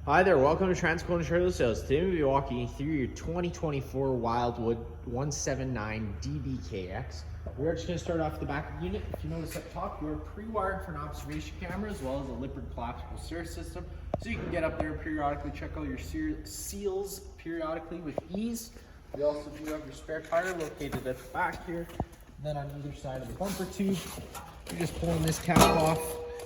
Hi there, welcome to Transcoastal Trailer Sales. Today we'll be walking you through your 2024 Wildwood 179Dbkx. We are just going to start off the back of the unit. If you notice up top, you are pre-wired for an observation camera as well as a lippered collapsible stair system. So you can get up there and periodically check out your seals periodically with ease. We also do have your spare tire located at the back here. Then on either side of the bumper tube, you're just pulling this cap off.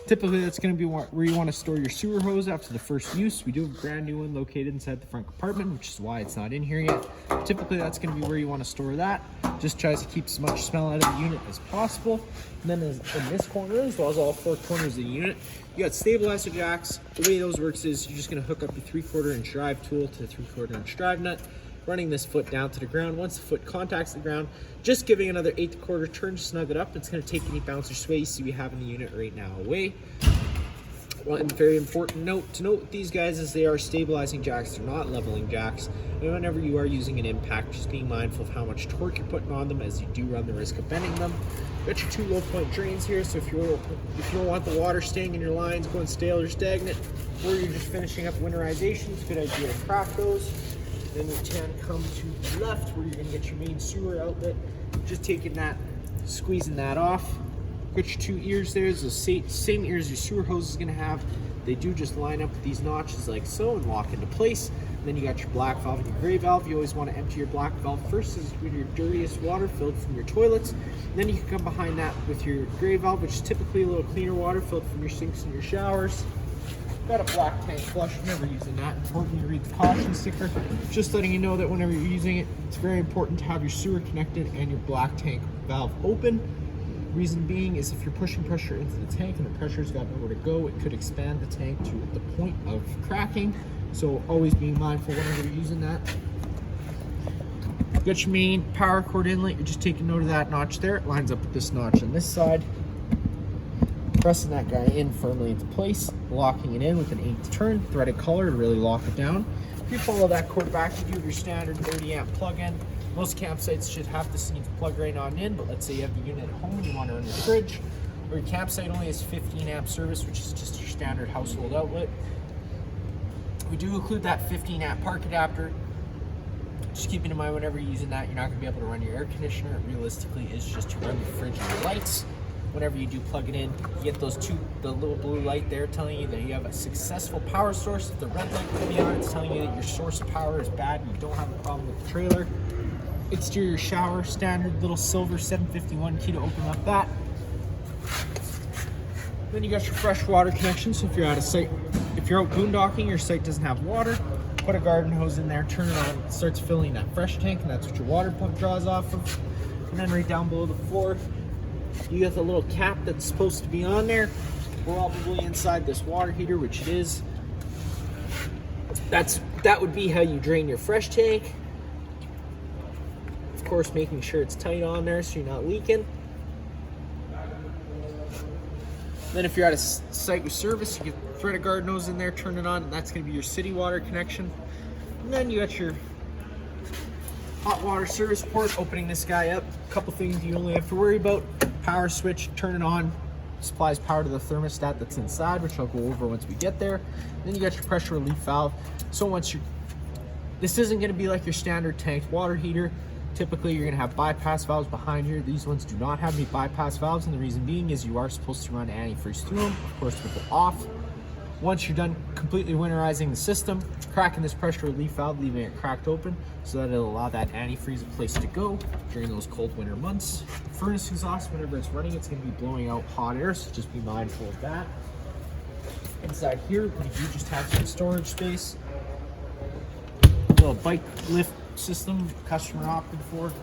Typically, that's going to be where you want to store your sewer hose after the first use. We do have a brand new one located inside the front compartment, which is why it's not in here yet. Typically, that's going to be where you want to store that. Just tries to keep as much smell out of the unit as possible. And then in this corner, as well as all four corners of the unit, you got stabilizer jacks. The way those works is you're just going to hook up your 3/4 inch drive tool to the 3/4 inch drive nut, running this foot down to the ground. Once the foot contacts the ground, just giving another 8/4 turn to snug it up. It's going to take any bounce or sway you see we have in the unit right now away. One very important note to note with these guys is they are stabilizing jacks. They're not leveling jacks. And whenever you are using an impact, just being mindful of how much torque you're putting on them, as you do run the risk of bending them. Got your 2 low point drains here, so if you don't want the water staying in your lines, going stale or stagnant, or you're just finishing up winterization, it's a good idea to crack those. Then we can come to the left where you're going to get your main sewer outlet. Just taking that, squeezing that off. Got your 2 ears there. It's the same ears your sewer hose is going to have. They do just line up with these notches like so and lock into place. And then you got your black valve and your gray valve. You always want to empty your black valve first, as with your dirtiest water filled from your toilets. And then you can come behind that with your gray valve, which is typically a little cleaner water filled from your sinks and your showers. Got a black tank flush, never using that. Important to read the caution sticker. Just letting you know that whenever you're using it, it's very important to have your sewer connected and your black tank valve open. Reason being is if you're pushing pressure into the tank and the pressure's got nowhere to go, it could expand the tank to the point of cracking. So always being mindful whenever you're using that. Got your main power cord inlet. You're just taking note of that notch there. It lines up with this notch on this side. Pressing that guy in firmly into place, locking it in with an 1/8 turn, threaded collar to really lock it down. If you follow that cord back, you do your standard 30 amp plug-in. Most campsites should have this need to plug right on in, but let's say you have the unit at home, you want to run your fridge, or your campsite only has 15 amp service, which is just your standard household outlet. We do include that 15 amp park adapter. Just keeping in mind whenever you're using that, you're not going to be able to run your air conditioner. It realistically is just to run the fridge and your lights. Whenever you do plug it in, you get the little blue light there telling you that you have a successful power source. If the red light will be on, it's telling you that your source of power is bad and you don't have a problem with the trailer. Exterior shower, standard little silver 751 key to open up that. Then you got your fresh water connection. So if you're out of site, if you're out boondocking, your site doesn't have water, put a garden hose in there, turn it on, it starts filling that fresh tank, and that's what your water pump draws off of. And then right down below the floor, you got the little cap that's supposed to be on there, probably inside this water heater, which it is. That would be how you drain your fresh tank. Of course, making sure it's tight on there so you're not leaking. Then if you're at a site with service, you can thread a garden hose in there, turn it on, and that's going to be your city water connection. And then you got your hot water service port. Opening this guy up, a couple things you only have to worry about. Power switch, turn it on, supplies power to the thermostat that's inside, which I'll go over once we get there. Then you got your pressure relief valve. So this isn't going to be like your standard tanked water heater. Typically, you're going to have bypass valves behind here. These ones do not have any bypass valves, and the reason being is you are supposed to run antifreeze through them, of course, with it off. Once you're done completely winterizing the system, cracking this pressure relief valve, leaving it cracked open so that it'll allow that antifreeze a place to go during those cold winter months. Furnace exhaust, whenever it's running, it's going to be blowing out hot air, so just be mindful of that. Inside here, we do just have some storage space. A little bike lift system customer opted for.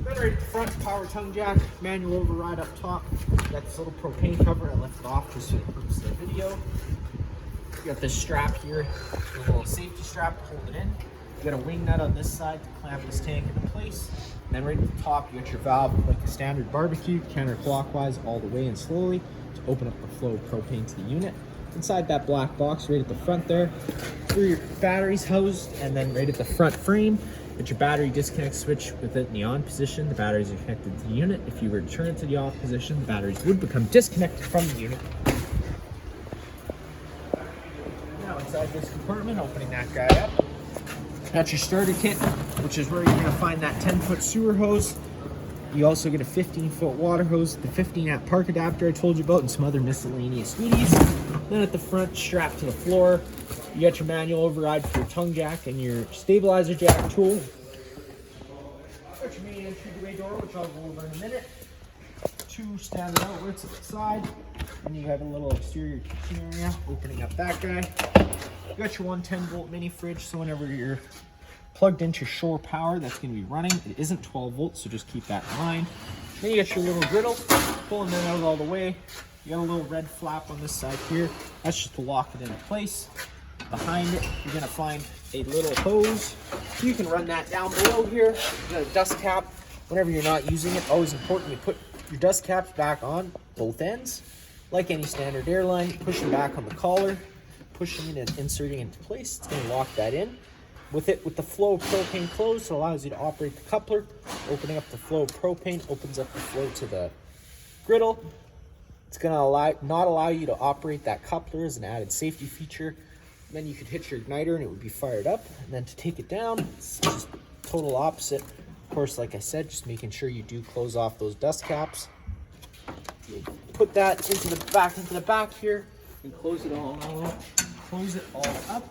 Then right at the front, power tongue jack, manual override up top. Got this little propane cover. I left it off just for the purpose of the video. You got this strap here, a little safety strap to hold it in. You got a wing nut on this side to clamp this tank into place. And then right at the top, you got your valve like a standard barbecue, counterclockwise all the way and slowly to open up the flow of propane to the unit. Inside that black box right at the front there, where your battery's housed, and then right at the front frame, with your battery disconnect switch with it in the on position, the batteries are connected to the unit. If you were to turn it to the off position, the batteries would become disconnected from the unit. inside this compartment, opening that guy up. That's your starter kit, which is where you're gonna find that 10-foot sewer hose. You also get a 15-foot water hose, the 15-amp park adapter I told you about, and some other miscellaneous goodies. Then at the front, strapped to the floor, you got your manual override for your tongue jack and your stabilizer jack tool. Got your main entryway door, which I'll go over in a minute. 2 standard outlets at the side. And you have a little exterior kitchen area, opening up that guy. You got your 110-volt mini fridge, so whenever you're plugged into shore power, that's going to be running. It isn't 12 volts, so just keep that in mind. Then you got your little griddle, pulling that out all the way. You got a little red flap on this side here. That's just to lock it into place. Behind it, you're going to find a little hose. You can run that down below here. You got a dust cap. Whenever you're not using it, always important you put your dust caps back on both ends. Like any standard airline, push them back on the collar, pushing it and inserting it into place. It's going to lock that in. With the flow of propane closed, it allows you to operate the coupler. Opening up the flow of propane opens up the flow to the griddle. It's going to not allow you to operate that coupler as an added safety feature. Then you could hit your igniter and it would be fired up. And then to take it down, it's just total opposite. Of course, like I said, just making sure you do close off those dust caps. You put that into the back here and close it all up.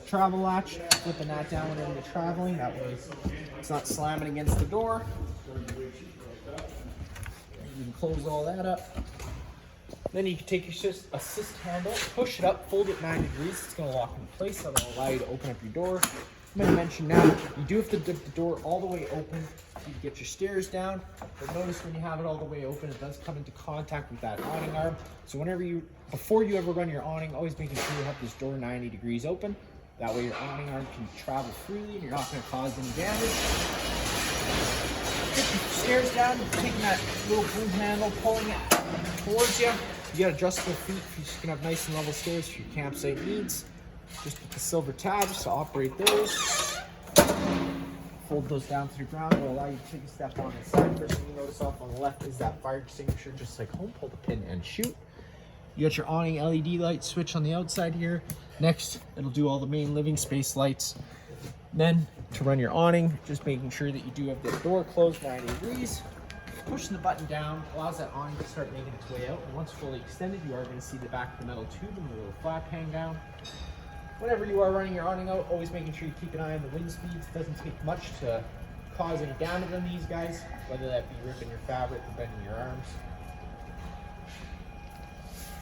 Travel latch, flipping that down whenever you're traveling. That way it's not slamming against the door. You can close all that up. Then you can take your assist handle, push it up, fold it 90 degrees. It's going to lock in place. That'll allow you to open up your door. I'm going to mention now, you do have to dip the door all the way open. You can get your stairs down, but notice when you have it all the way open, it does come into contact with that awning arm. So before you ever run your awning, always making sure you have this door 90 degrees open. That way your awning arm can travel freely and you're not going to cause any damage. Get your stairs down, taking that little broom handle, pulling it towards you. You got adjustable feet, you just can have nice and level stairs for your campsite needs. Just with the silver tabs to operate those. Fold those down to the ground. It will allow you to take a step on the side. First thing you notice off on the left is that fire extinguisher, just like home. Pull the pin and shoot. You got your awning LED light switch on the outside here. Next, it'll do all the main living space lights. Then, to run your awning, just making sure that you do have the door closed 90 degrees. Pushing the button down allows that awning to start making its way out. And once fully extended, you are going to see the back of the metal tube and the little flap hang down. Whenever you are running your awning out, always making sure you keep an eye on the wind speeds. It doesn't take much to cause any damage on these guys, whether that be ripping your fabric or bending your arms.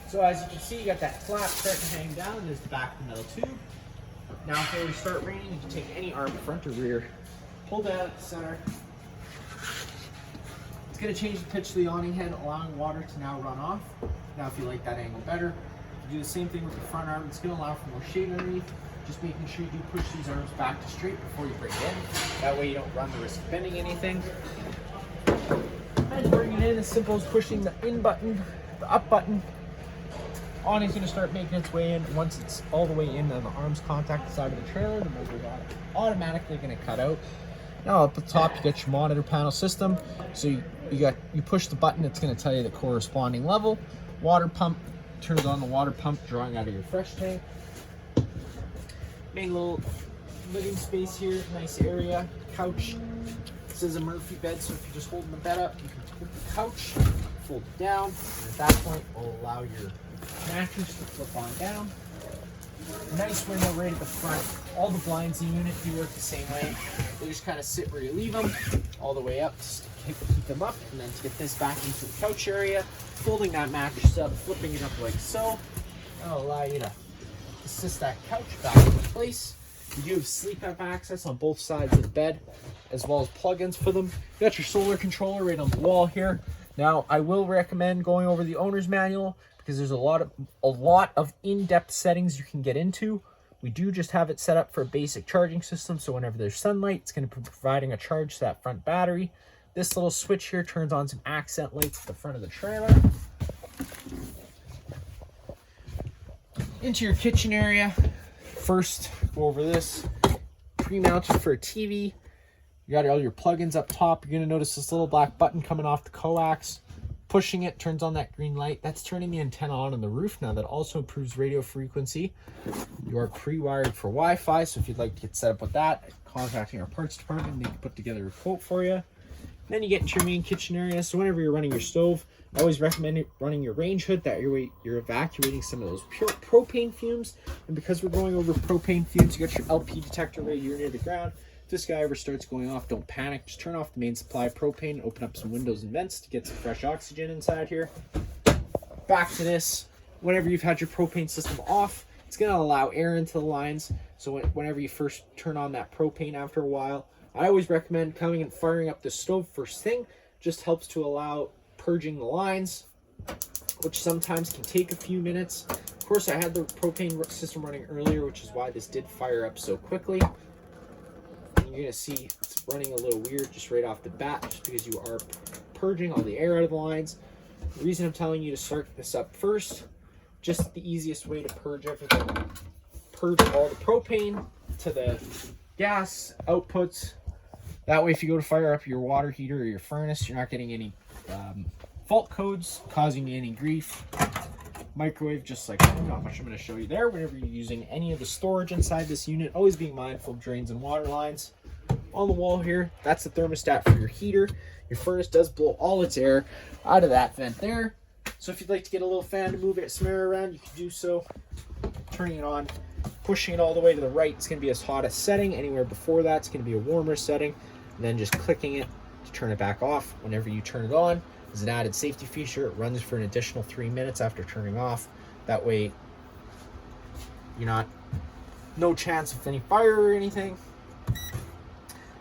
So as you can see, you got that flap starting to hang down, and there's the back of the metal tube. Now before we start raining, you can take any arm, front or rear, pull that at the center. It's going to change the pitch of the awning head, allowing water to now run off. Now if you like that angle better, you do the same thing with the front arm. It's going to allow for more shade underneath. Just making sure you do push these arms back to straight before you bring it in. That way you don't run the risk of bending anything. And bring it in as simple as pushing the in button, the up button. Awning's going to start making its way in. Once it's all the way in and the arms contact the side of the trailer, the motor's automatically going to cut out. Now up the top, you got your monitor panel system. So you push the button, it's going to tell you the corresponding level. Water pump, turns on the water pump, drawing out of your fresh tank. Main little living space here, nice area, couch. This is a Murphy bed, so if you're just holding the bed up, you can put the couch, fold it down, and at that point, it'll allow your mattress to flip on down. Nice window right at the front. All the blinds in the unit do work the same way. They just kind of sit where you leave them, all the way up, just to keep them up, and then to get this back into the couch area, folding that mattress up, flipping it up like so. That'll allow you to assist that couch back into place. You do have sleep app access on both sides of the bed, as well as plugins for them. You got your solar controller right on the wall here. Now, I will recommend going over the owner's manual because there's a lot of in-depth settings you can get into. We do just have it set up for a basic charging system, so whenever there's sunlight, it's going to be providing a charge to that front battery. This little switch here turns on some accent lights at the front of the trailer. Into your kitchen area. First, go over this. Pre-mounted for a TV. You got all your plugins up top. You're going to notice this little black button coming off the coax. pushing it turns on that green light. That's turning the antenna on the roof. Now that also improves radio frequency. You are pre-wired for Wi-Fi, so if you'd like to get set up with that, contacting our parts department, they can put together a quote for you. Then you get into your main kitchen area. So whenever you're running your stove, I always recommend running your range hood. That way you're evacuating some of those pure propane fumes. And because we're going over propane fumes, you got your LP detector right here near the ground. If this guy ever starts going off, don't panic. Just turn off the main supply of propane, open up some windows and vents to get some fresh oxygen inside here. Back to this. Whenever you've had your propane system off, it's going to allow air into the lines. So whenever you first turn on that propane after a while, I always recommend coming and firing up the stove first thing. Just helps to allow purging the lines, which sometimes can take a few minutes. Of course, I had the propane system running earlier, which is why this did fire up so quickly. And you're going to see it's running a little weird just right off the bat, just because you are purging all the air out of the lines. The reason I'm telling you to start this up first, just the easiest way to purge everything. Purge all the propane to the gas outputs. That way, if you go to fire up your water heater or your furnace, you're not getting any fault codes causing you any grief. Microwave, just like not much I'm going to show you there. Whenever you're using any of the storage inside this unit, always being mindful of drains and water lines. On the wall here, that's the thermostat for your heater. Your furnace does blow all its air out of that vent there. So if you'd like to get a little fan to move it, some air around, you can do so. Turning it on, pushing it all the way to the right, it's going to be as hot as setting. Anywhere before that, it's going to be a warmer setting. And then just clicking it to turn it back off whenever you turn it on. As an added safety feature, it runs for an additional 3 minutes after turning off. That way, no chance of any fire or anything.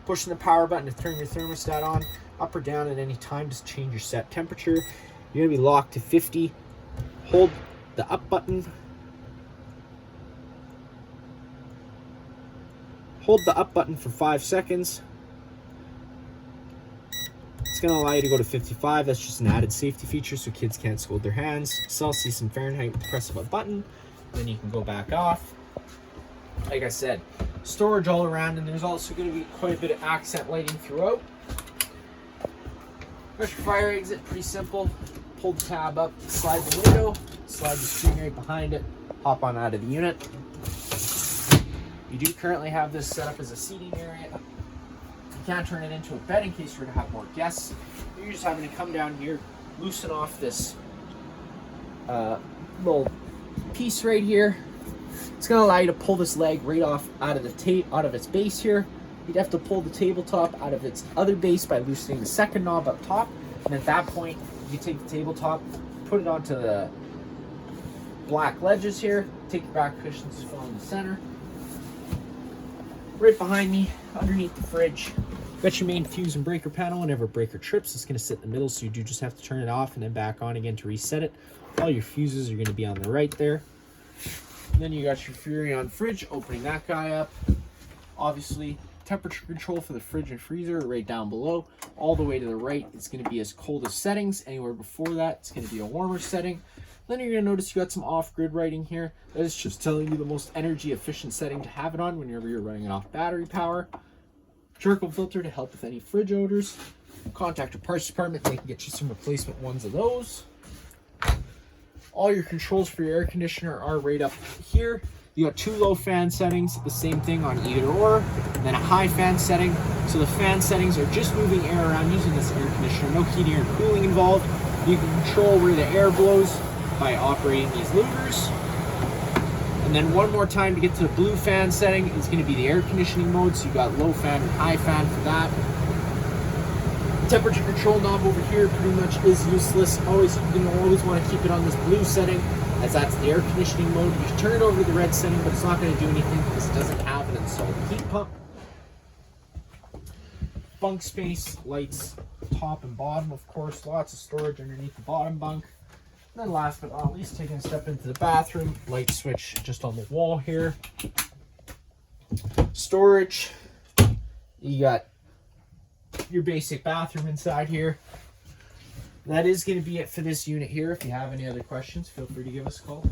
Pushing the power button to turn your thermostat on, up or down at any time to change your set temperature. You're gonna be locked to 50. Hold the up button. Hold the up button for 5 seconds. It's going to allow you to go to 55. That's just an added safety feature so kids can't scold their hands. Celsius and Fahrenheit, press of a button. Then you can go back off. Like I said, storage all around, and there's also going to be quite a bit of accent lighting throughout. There's your fire exit, pretty simple. Pull the tab up, slide the window, slide the screen right behind it, hop on out of the unit. You do currently have this set up as a seating area. You can't turn it into a bed in case you're going to have more guests. You're just having to come down here, loosen off this little piece right here. It's going to allow you to pull this leg right off out of the out of its base here. You'd have to pull the tabletop out of its other base by loosening the second knob up top. And at that point, you take the tabletop, put it onto the black ledges here, take your back cushions, fill in the center. Right behind me, underneath the fridge, got your main fuse and breaker panel. Whenever a breaker trips, it's going to sit in the middle, so you do just have to turn it off and then back on again to reset it. All your fuses are going to be on the right there. And then you got your Furrion fridge, opening that guy up. Obviously, temperature control for the fridge and freezer are right down below. All the way to the right, it's going to be as cold as settings. Anywhere before that, it's going to be a warmer setting. Then you're going to notice you got some off-grid writing here. That is just telling you the most energy efficient setting to have it on whenever you're running it off battery power. Charcoal filter to help with any fridge odors. Contact your parts department, they can get you some replacement ones of those. All your controls for your air conditioner are right up here. You got 2 low fan settings, the same thing on either or, and then a high fan setting. So the fan settings are just moving air around using this air conditioner, no heating or cooling involved. You can control where the air blows by operating these levers. And then one more time to get to the blue fan setting is going to be the air conditioning mode. So you got low fan and high fan for that. The temperature control knob over here pretty much is useless. Always, you always want to keep it on this blue setting, as that's the air conditioning mode. You can turn it over to the red setting, but it's not going to do anything because it doesn't have an installed heat pump. Bunk space, lights top and bottom, of course. Lots of storage underneath the bottom bunk. And then last but not least, taking a step into the bathroom, light switch just on the wall here. Storage, you got your basic bathroom inside here. That is going to be it for this unit here. If you have any other questions, feel free to give us a call.